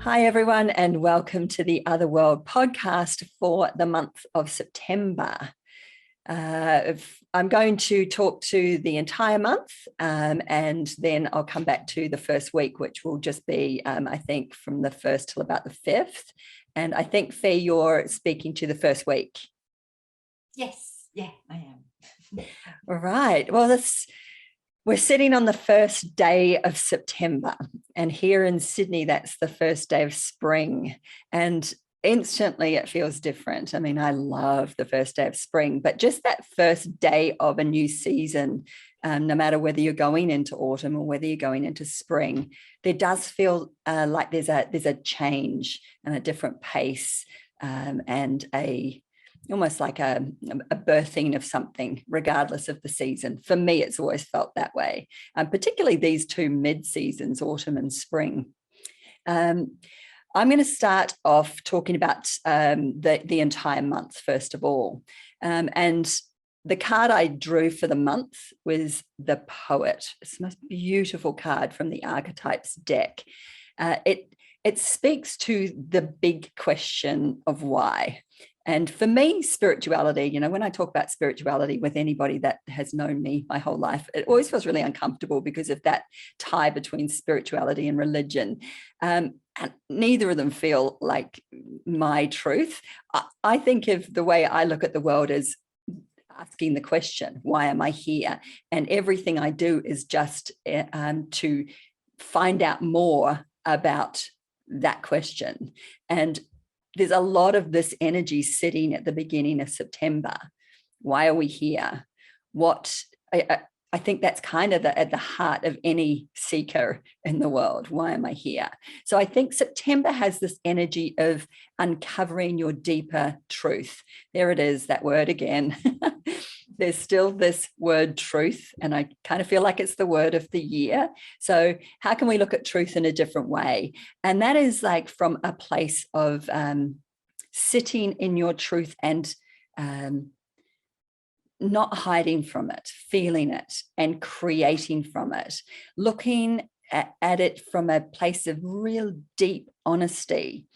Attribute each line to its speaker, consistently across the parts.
Speaker 1: Hi, everyone, and welcome to the Other World podcast for the month of September. I'm going to talk to the entire month, and then I'll come back to the first week, which will just be, I think, from the 1st till about the 5th. And I think, Fee, you're speaking to the first week.
Speaker 2: Yes, yeah, I am.
Speaker 1: All right. Well, we're sitting on the first day of September, and here in Sydney, that's the first day of spring. And instantly it feels different. I mean, I love the first day of spring, but just that first day of a new season, no matter whether you're going into autumn or whether you're going into spring, there does feel like there's a change and a different pace, and almost like a birthing of something, regardless of the season. For me, it's always felt that way, particularly these two mid-seasons, autumn and spring. I'm going to start off talking about the entire month, first of all. And the card I drew for the month was the Poet. It's the most beautiful card from the Archetypes deck. It speaks to the big question of why. And for me, spirituality, when I talk about spirituality with anybody that has known me my whole life, it always feels really uncomfortable because of that tie between spirituality and religion. And neither of them feel like my truth. I think of the way I look at the world as asking the question, why am I here? And everything I do is just to find out more about that question. And there's a lot of this energy sitting at the beginning of September. Why are we here? I think that's kind of at the heart of any seeker in the world. Why am I here? So I think September has this energy of uncovering your deeper truth. There it is, that word again. There's still this word truth, and I kind of feel like it's the word of the year. So how can we look at truth in a different way? And that is like from a place of sitting in your truth and not hiding from it, feeling it and creating from it, looking at it from a place of real deep honesty.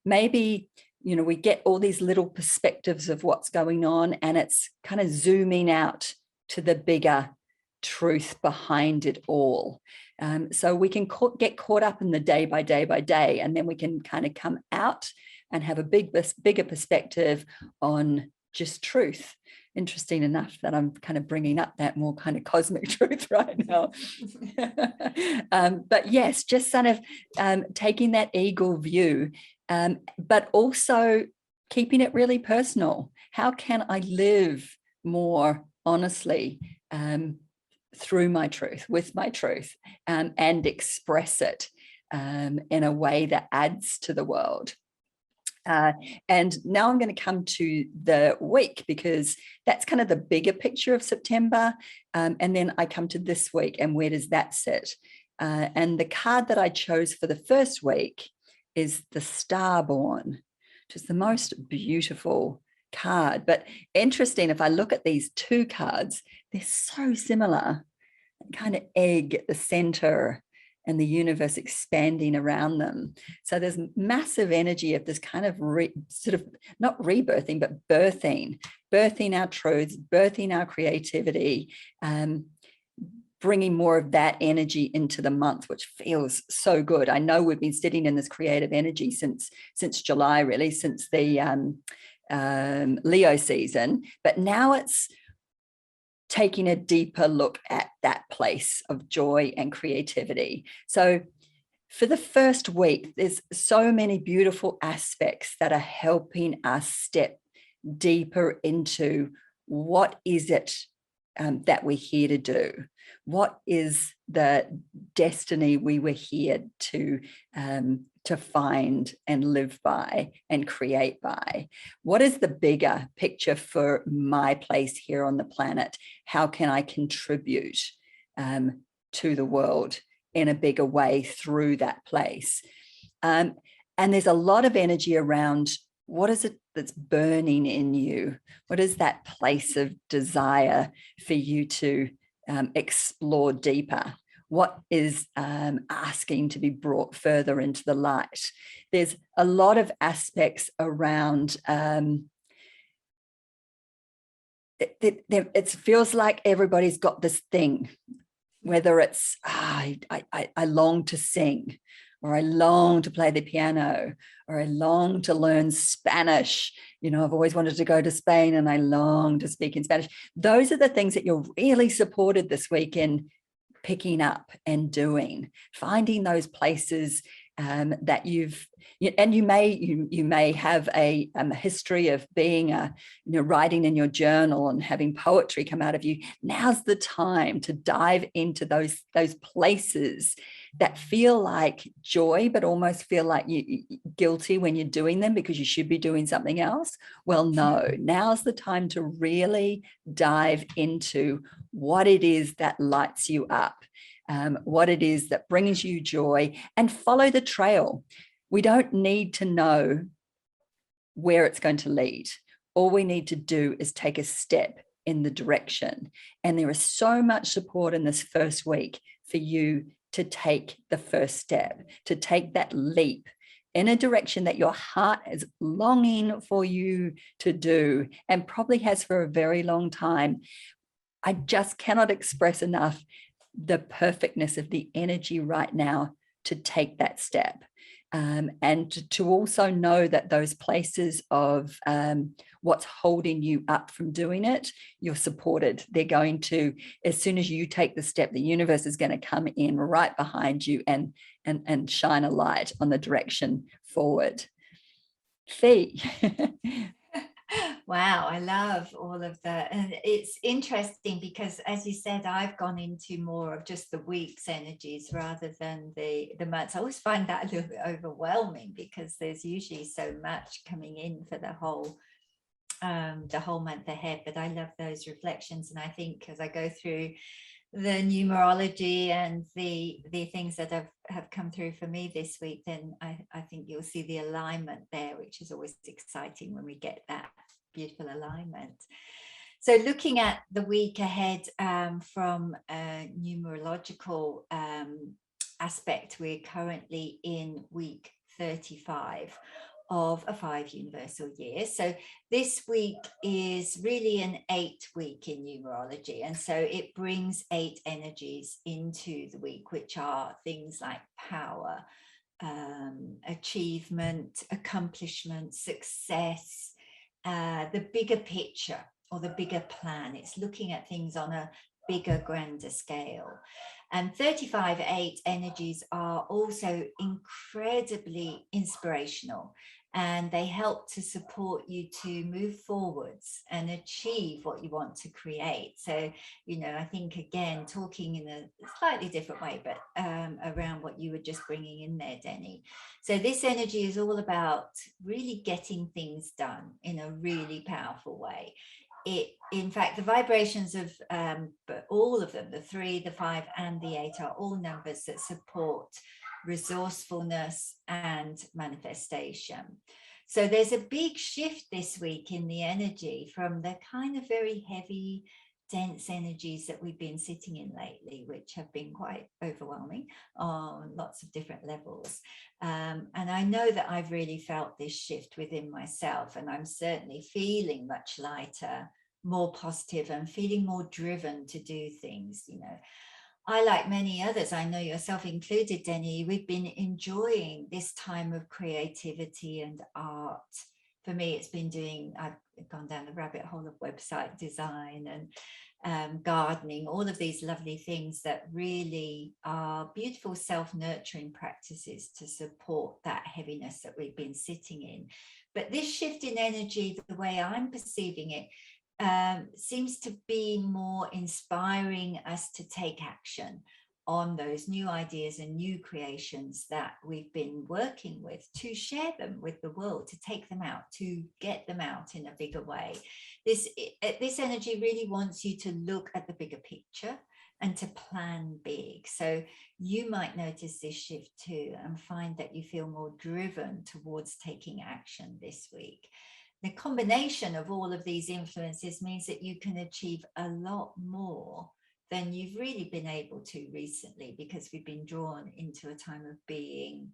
Speaker 1: Maybe we get all these little perspectives of what's going on, and it's kind of zooming out to the bigger truth behind it all. So we can get caught up in the day by day by day, and then we can kind of come out and have a bigger perspective on just truth. Interesting enough that I'm kind of bringing up that more kind of cosmic truth right now. But yes, just sort of taking that eagle view, but also keeping it really personal. How can I live more honestly through my truth, with my truth, and express it in a way that adds to the world? And now I'm going to come to the week, because that's kind of the bigger picture of September. And then I come to this week, and where does that sit? And the card that I chose for the first week is the Starborn, which is the most beautiful card. But interesting, if I look at these two cards, they're so similar. Kind of egg at the center, and the universe expanding around them. So there's massive energy of this kind of sort of not rebirthing, but birthing our truths, birthing our creativity, bringing more of that energy into the month, which feels so good. I know we've been sitting in this creative energy since July, really, since the Leo season, but now it's taking a deeper look at that place of joy and creativity. So for the first week, there's so many beautiful aspects that are helping us step deeper into what is it that we're here to do? What is the destiny we were here to find and live by and create by? What is the bigger picture for my place here on the planet? How can I contribute to the world in a bigger way through that place? And there's a lot of energy around what is it that's burning in you? What is that place of desire for you to explore deeper? what is asking to be brought further into the light. There's a lot of aspects around it feels like everybody's got this thing, whether it's I long to sing, or I long to play the piano, or I long to learn Spanish. I've always wanted to go to Spain and I long to speak in Spanish. Those are the things that you're really supported this week in picking up and doing, finding those places that you may have a history of being writing in your journal and having poetry come out of you. Now's the time to dive into those places that feel like joy, but almost feel like you guilty when you're doing them because you should be doing something else. Well, no, now's the time to really dive into what it is that lights you up, what it is that brings you joy, and follow the trail. We don't need to know where it's going to lead. All we need to do is take a step in the direction. And there is so much support in this first week for you to take the first step, to take that leap in a direction that your heart is longing for you to do, and probably has for a very long time. I just cannot express enough the perfectness of the energy right now to take that step. And to also know that those places of what's holding you up from doing it, you're supported. They're going to, as soon as you take the step, the universe is going to come in right behind you and shine a light on the direction forward. Fee.
Speaker 2: Wow, I love all of that. And it's interesting because, as you said, I've gone into more of just the week's energies rather than the months. I always find that a little bit overwhelming because there's usually so much coming in for the whole month ahead. But I love those reflections. And I think as I go through the numerology and the things that have come through for me this week, then I think you'll see the alignment there, which is always exciting when we get that beautiful alignment. So looking at the week ahead from a numerological aspect, we're currently in week 35 of a 5 universal year. So this week is really an 8 week in numerology. And so it brings 8 energies into the week, which are things like power, achievement, accomplishment, success, the bigger picture or the bigger plan. It's looking at things on a bigger, grander scale. And 35-8 energies are also incredibly inspirational, and they help to support you to move forwards and achieve what you want to create. So, I think, again, talking in a slightly different way, but around what you were just bringing in there, Denny. So this energy is all about really getting things done in a really powerful way. In fact, the vibrations of all of them, the 3, the 5, and the 8, are all numbers that support resourcefulness and manifestation. So there's a big shift this week in the energy from the kind of very heavy, dense energies that we've been sitting in lately, which have been quite overwhelming on lots of different levels. And I know that I've really felt this shift within myself, and I'm certainly feeling much lighter, more positive, and feeling more driven to do things. I, like many others, I know yourself included, Denny, we've been enjoying this time of creativity and art. For me, it's been I've gone down the rabbit hole of website design and gardening, all of these lovely things that really are beautiful self-nurturing practices to support that heaviness that we've been sitting in. But this shift in energy, the way I'm perceiving it, seems to be more inspiring us to take action on those new ideas and new creations that we've been working with, to share them with the world, to take them out, to get them out in a bigger way. This energy really wants you to look at the bigger picture and to plan big. So you might notice this shift too and find that you feel more driven towards taking action this week. The combination of all of these influences means that you can achieve a lot more than you've really been able to recently, because we've been drawn into a time of being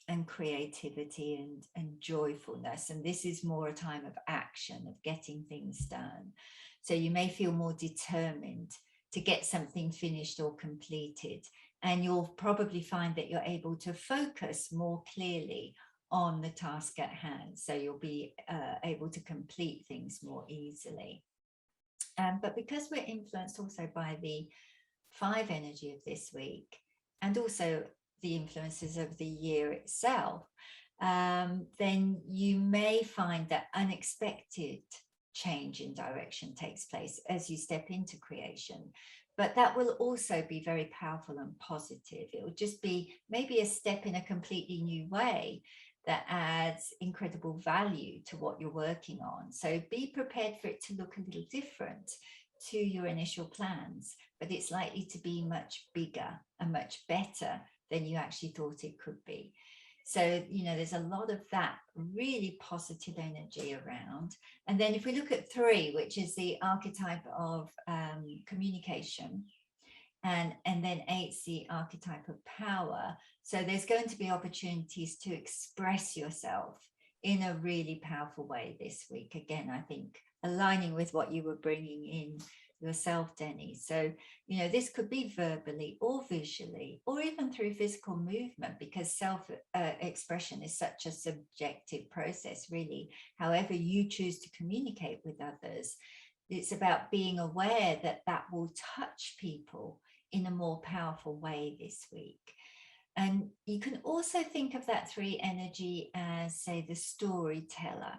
Speaker 2: and creativity and joyfulness. And this is more a time of action, of getting things done. So you may feel more determined to get something finished or completed. And you'll probably find that you're able to focus more clearly on the task at hand. So you'll be able to complete things more easily. But because we're influenced also by the 5 energy of this week, and also the influences of the year itself, then you may find that unexpected change in direction takes place as you step into creation. But that will also be very powerful and positive. It will just be maybe a step in a completely new way that adds incredible value to what you're working on. So be prepared for it to look a little different to your initial plans, but it's likely to be much bigger and much better than you actually thought it could be. So, you know, there's a lot of that really positive energy around. And then if we look at 3, which is the archetype of communication, and then 8's the archetype of power. So there's going to be opportunities to express yourself in a really powerful way this week. Again, I think aligning with what you were bringing in yourself, Denny. So, you know, this could be verbally or visually, or even through physical movement, because self-expression is such a subjective process, really. However you choose to communicate with others, it's about being aware that that will touch people in a more powerful way this week. And you can also think of that 3 energy as, say, the storyteller.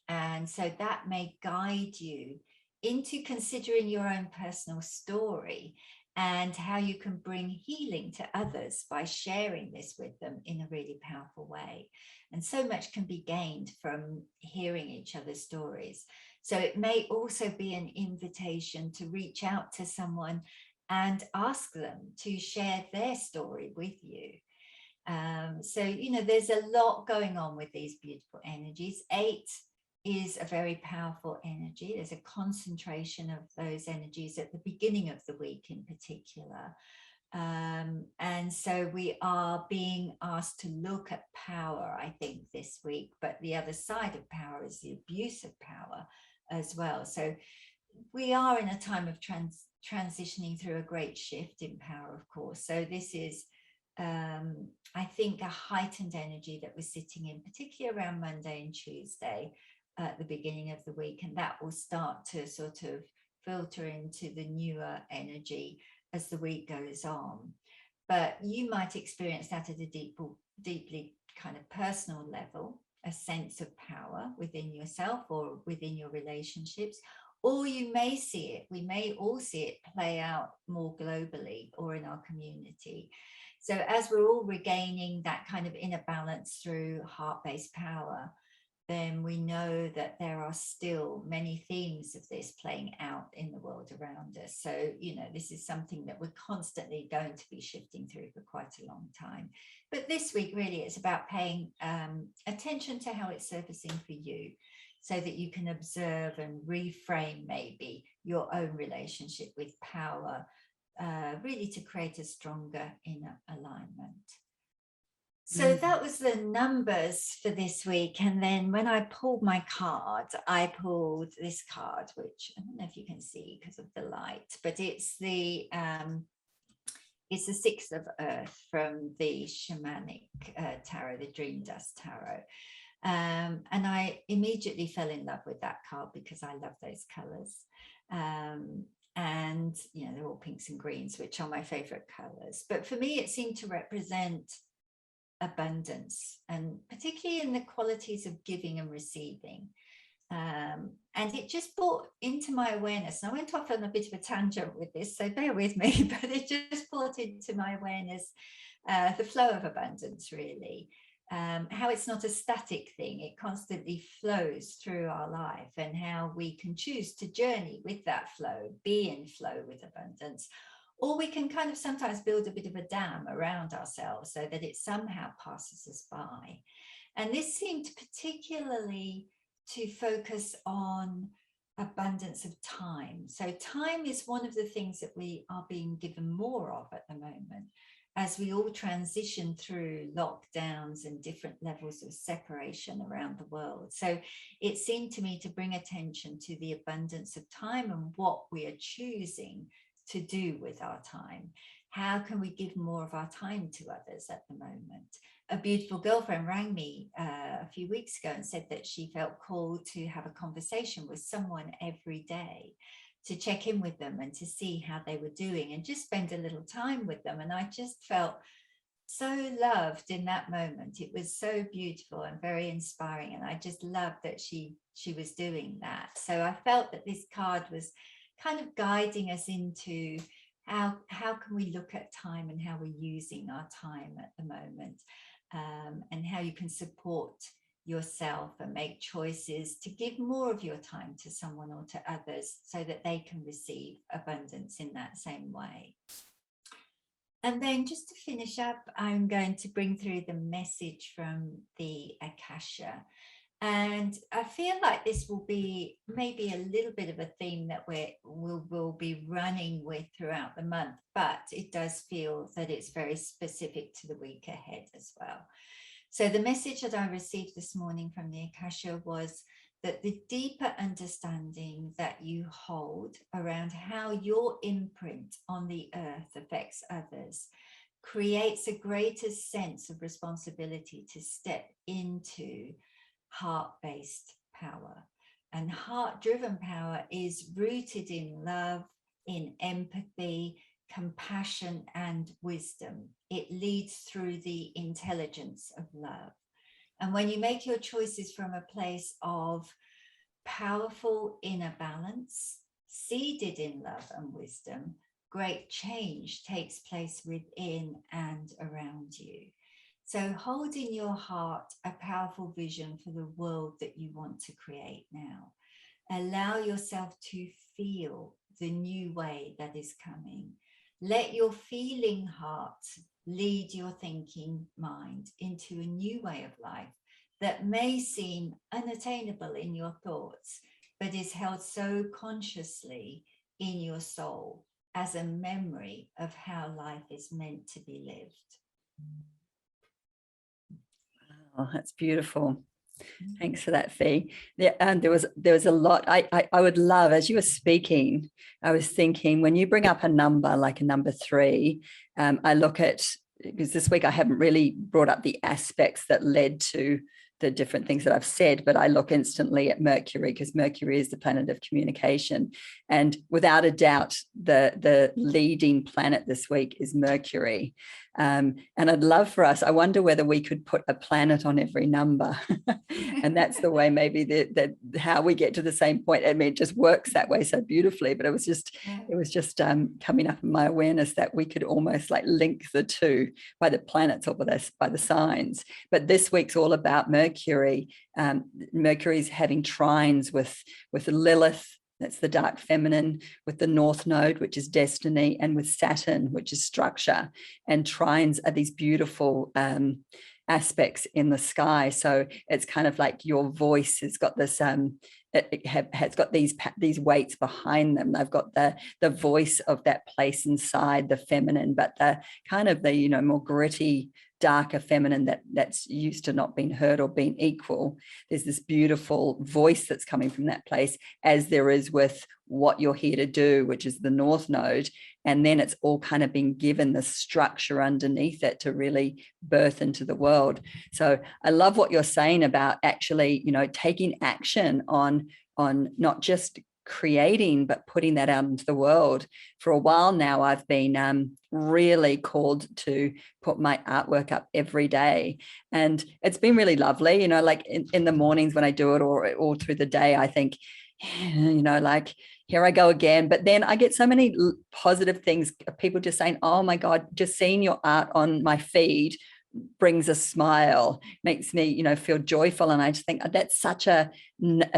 Speaker 2: And so that may guide you into considering your own personal story and how you can bring healing to others by sharing this with them in a really powerful way. And so much can be gained from hearing each other's stories. So it may also be an invitation to reach out to someone and ask them to share their story with you. So, you know, there's a lot going on with these beautiful energies. 8 is a very powerful energy. There's a concentration of those energies at the beginning of the week in particular. And so we are being asked to look at power, I think, this week. But the other side of power is the abuse of power as well. So we are in a time of transitioning through a great shift in power, of course. So this is, I think, a heightened energy that we're sitting in, particularly around Monday and Tuesday at the beginning of the week. And that will start to sort of filter into the newer energy as the week goes on. But you might experience that at a deeply kind of personal level, a sense of power within yourself or within your relationships. Or you may see it, we may all see it play out more globally or in our community. So as we're all regaining that kind of inner balance through heart-based power, then we know that there are still many themes of this playing out in the world around us. So, you know, this is something that we're constantly going to be shifting through for quite a long time. But this week, really, it's about paying attention to how it's surfacing for you, so that you can observe and reframe maybe your own relationship with power, really to create a stronger inner alignment. So that was the numbers for this week. And then when I pulled my card, I pulled this card, which I don't know if you can see because of the light, but it's the 6 of Earth from the shamanic tarot, the Dream Dust Tarot. And I immediately fell in love with that card because I love those colors. And, you know, they're all pinks and greens, which are my favorite colors. But for me, it seemed to represent abundance, and particularly in the qualities of giving and receiving. And it just brought into my awareness, and I went off on a bit of a tangent with this, so bear with me, but it just brought into my awareness the flow of abundance, really. How it's not a static thing, it constantly flows through our life, and how we can choose to journey with that flow, be in flow with abundance. Or we can kind of sometimes build a bit of a dam around ourselves so that it somehow passes us by. And this seemed particularly to focus on abundance of time. So time is one of the things that we are being given more of at the moment, as we all transition through lockdowns and different levels of separation around the world. So it seemed to me to bring attention to the abundance of time and what we are choosing to do with our time. How can we give more of our time to others at the moment? A beautiful girlfriend rang me a few weeks ago and said that she felt called to have a conversation with someone every day, to check in with them and to see how they were doing and just spend a little time with them. And I just felt so loved in that moment. It was so beautiful and very inspiring. And I just loved that she was doing that. So I felt that this card was kind of guiding us into how can we look at time and how we're using our time at the moment, and how you can support yourself and make choices to give more of your time to someone or to others so that they can receive abundance in that same way. And then just to finish up, I'm going to bring through the message from the Akasha. And I feel like this will be maybe a little bit of a theme that we'll be running with throughout the month, but it does feel that it's very specific to the week ahead as well. So the message that I received this morning from the Akasha was that the deeper understanding that you hold around how your imprint on the earth affects others creates a greater sense of responsibility to step into heart-based power. And heart-driven power is rooted in love, in empathy, compassion, and wisdom. It leads through the intelligence of love. And when you make your choices from a place of powerful inner balance, seeded in love and wisdom, great change takes place within and around you. So hold in your heart a powerful vision for the world that you want to create now. Allow yourself to feel the new way that is coming. Let your feeling heart lead your thinking mind into a new way of life that may seem unattainable in your thoughts, but is held so consciously in your soul as a memory of how life is meant to be lived.
Speaker 1: Oh, that's beautiful. Thanks for that, Fee. Yeah, and there was a lot. I would love, as you were speaking, I was thinking when you bring up a number like a number 3, I look at, because this week I haven't really brought up the aspects that led to the different things that I've said, but I look instantly at Mercury, because Mercury is the planet of communication. And without a doubt, the leading planet this week is Mercury. And I'd love for us, I wonder whether we could put a planet on every number. And that's the way maybe that how we get to the same point. I mean, it just works that way so beautifully, but it was just coming up in my awareness that we could almost like link the two by the planets or by the signs. But this week's all about Mercury. Mercury's having trines with Lilith, that's the dark feminine, with the North Node, which is destiny, and with Saturn, which is structure. And trines are these beautiful aspects in the sky. So it's kind of like your voice has got this has got these weights behind them. They've got the voice of that place inside the feminine, but the kind of the more gritty, darker feminine that's used to not being heard or being equal. There's this beautiful voice that's coming from that place, as there is with what you're here to do, which is the North Node. And then it's all kind of been given the structure underneath it to really birth into the world. So I love what you're saying about actually, taking action on not just creating, but putting that out into the world. For a while now, I've been really called to put my artwork up every day. And it's been really lovely, like in the mornings when I do it, or all through the day, I think, like, here I go again. But then I get so many positive things, people just saying, oh my God, just seeing your art on my feed brings a smile, makes me, feel joyful. And I just think that's such a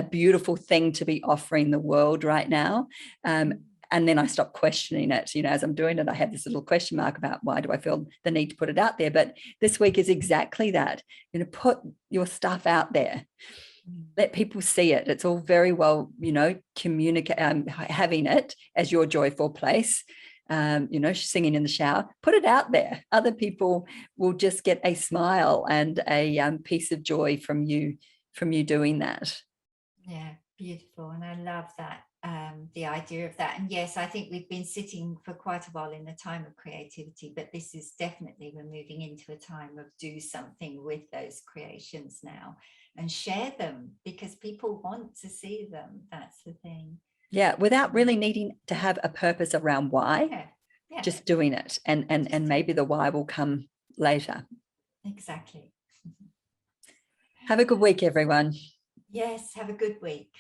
Speaker 1: beautiful thing to be offering the world right now. And then I stop questioning it. As I'm doing it, I have this little question mark about why do I feel the need to put it out there? But this week is exactly that. Put your stuff out there. Let people see it. It's all very well, communicate, having it as your joyful place, singing in the shower. Put it out there. Other people will just get a smile and a piece of joy from you doing that.
Speaker 2: Yeah, beautiful. And I love that, the idea of that. And yes, I think we've been sitting for quite a while in the time of creativity, but this is definitely, we're moving into a time of do something with those creations now and share them, because people want to see them. That's the thing.
Speaker 1: Yeah, without really needing to have a purpose around why.
Speaker 2: Yeah. Yeah.
Speaker 1: Just doing it, and maybe the why will come later.
Speaker 2: Exactly.
Speaker 1: Have a good week, everyone.
Speaker 2: Yes, have a good week.